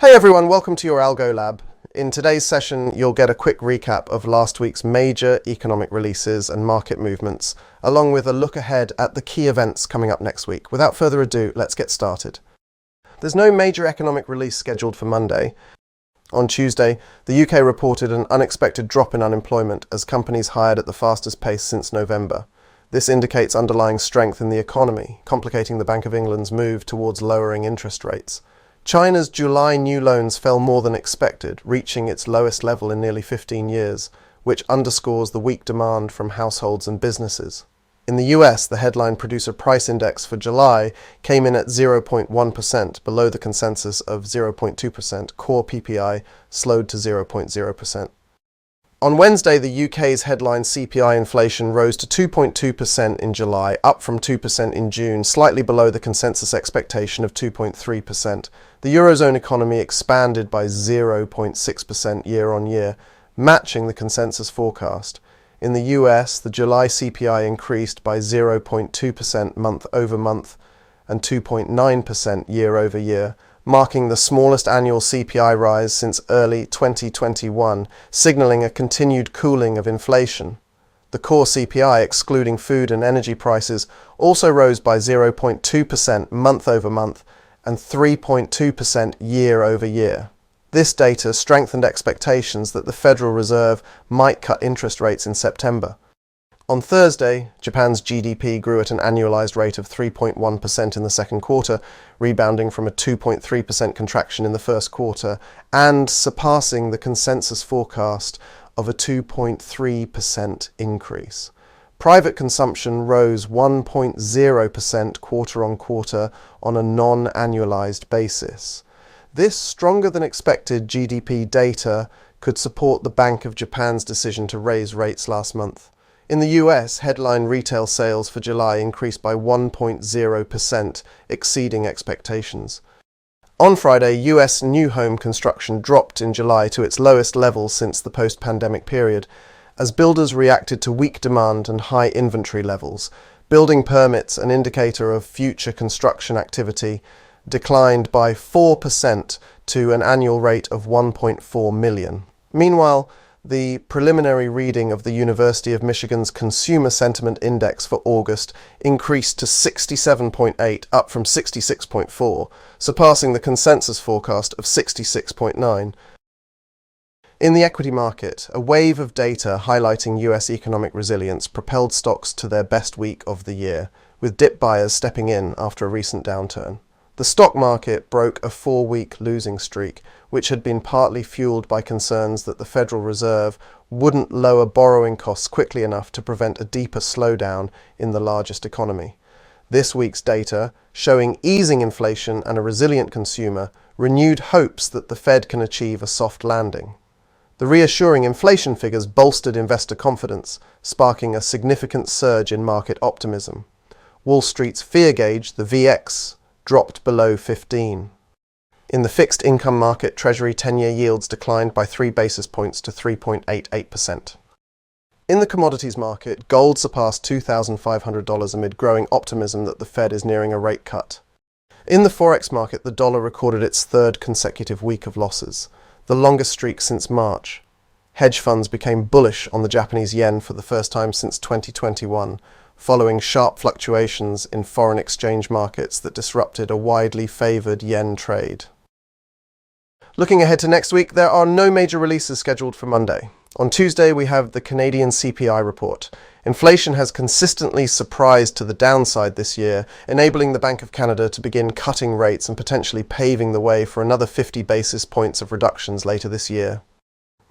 Hey everyone, welcome to your Algo Lab. In today's session, you'll get a quick recap of last week's major economic releases and market movements, along with a look ahead at the key events coming up next week. Without further ado, let's get started. There's no major economic release scheduled for Monday. On Tuesday, the UK reported an unexpected drop in unemployment as companies hired at the fastest pace since November. This indicates underlying strength in the economy, complicating the Bank of England's move towards lowering interest rates. China's July new loans fell more than expected, reaching its lowest level in nearly 15 years, which underscores the weak demand from households and businesses. In the US, the headline Producer Price Index for July came in at 0.1%, below the consensus of 0.2%. Core PPI slowed to 0.0%. On Wednesday, the UK's headline CPI inflation rose to 2.2% in July, up from 2% in June, slightly below the consensus expectation of 2.3%. The Eurozone economy expanded by 0.6% year-on-year, matching the consensus forecast. In the US, the July CPI increased by 0.2% month-over-month and 2.9% year-over-year, marking the smallest annual CPI rise since early 2021, signalling a continued cooling of inflation. The core CPI, excluding food and energy prices, also rose by 0.2% month-over-month and 3.2% year-over-year. This data strengthened expectations that the Federal Reserve might cut interest rates in September. On Thursday, Japan's GDP grew at an annualized rate of 3.1% in the second quarter, rebounding from a 2.3% contraction in the first quarter and surpassing the consensus forecast of a 2.3% increase. Private consumption rose 1.0% quarter-on-quarter on a non-annualized basis. This stronger-than-expected GDP data could support the Bank of Japan's decision to raise rates last month. In the US, headline retail sales for July increased by 1.0%, exceeding expectations. On Friday, US new home construction dropped in July to its lowest level since the post-pandemic period, as builders reacted to weak demand and high inventory levels. Building permits, an indicator of future construction activity, declined by 4% to an annual rate of 1.4 million. Meanwhile, the preliminary reading of the University of Michigan's Consumer Sentiment Index for August increased to 67.8, up from 66.4, surpassing the consensus forecast of 66.9. In the equity market, a wave of data highlighting US economic resilience propelled stocks to their best week of the year, with dip buyers stepping in after a recent downturn. The stock market broke a 4-week losing streak, which had been partly fueled by concerns that the Federal Reserve wouldn't lower borrowing costs quickly enough to prevent a deeper slowdown in the largest economy. This week's data, showing easing inflation and a resilient consumer, renewed hopes that the Fed can achieve a soft landing. The reassuring inflation figures bolstered investor confidence, sparking a significant surge in market optimism. Wall Street's fear gauge, the VX, dropped below 15. In the fixed income market, Treasury 10-year yields declined by 3 basis points to 3.88%. In the commodities market, gold surpassed $2,500 amid growing optimism that the Fed is nearing a rate cut. In the forex market, the dollar recorded its third consecutive week of losses, the longest streak since March. Hedge funds became bullish on the Japanese yen for the first time since 2021, following sharp fluctuations in foreign exchange markets that disrupted a widely favoured yen trade. Looking ahead to next week, there are no major releases scheduled for Monday. On Tuesday, we have the Canadian CPI report. Inflation has consistently surprised to the downside this year, enabling the Bank of Canada to begin cutting rates and potentially paving the way for another 50 basis points of reductions later this year.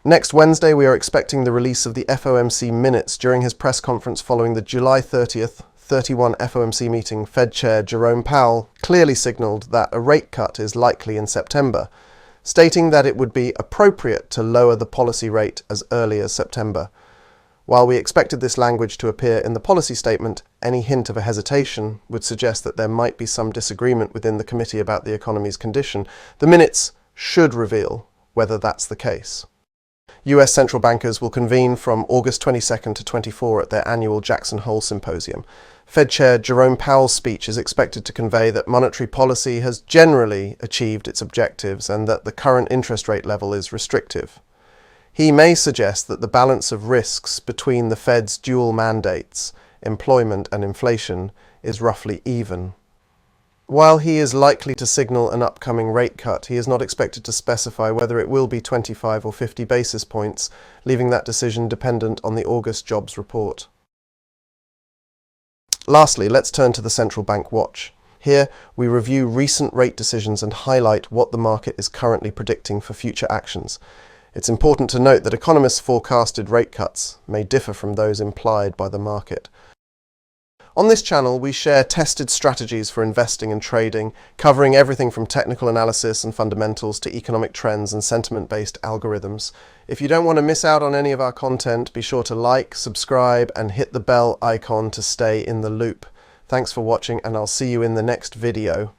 Next Wednesday, we are expecting the release of the FOMC minutes during his press conference following the July 30th, 31 FOMC meeting. Fed Chair Jerome Powell clearly signaled that a rate cut is likely in September, stating that it would be appropriate to lower the policy rate as early as September. While we expected this language to appear in the policy statement, any hint of a hesitation would suggest that there might be some disagreement within the committee about the economy's condition. The minutes should reveal whether that's the case. US central bankers will convene from August 22nd to 24 at their annual Jackson Hole Symposium. Fed Chair Jerome Powell's speech is expected to convey that monetary policy has generally achieved its objectives and that the current interest rate level is restrictive. He may suggest that the balance of risks between the Fed's dual mandates, employment and inflation, is roughly even. While he is likely to signal an upcoming rate cut, he is not expected to specify whether it will be 25 or 50 basis points, leaving that decision dependent on the August jobs report. Lastly, let's turn to the Central Bank Watch. Here, we review recent rate decisions and highlight what the market is currently predicting for future actions. It's important to note that economists' forecasted rate cuts may differ from those implied by the market. On this channel, we share tested strategies for investing and trading, covering everything from technical analysis and fundamentals to economic trends and sentiment-based algorithms. If you don't want to miss out on any of our content, be sure to like, subscribe, and hit the bell icon to stay in the loop. Thanks for watching, and I'll see you in the next video.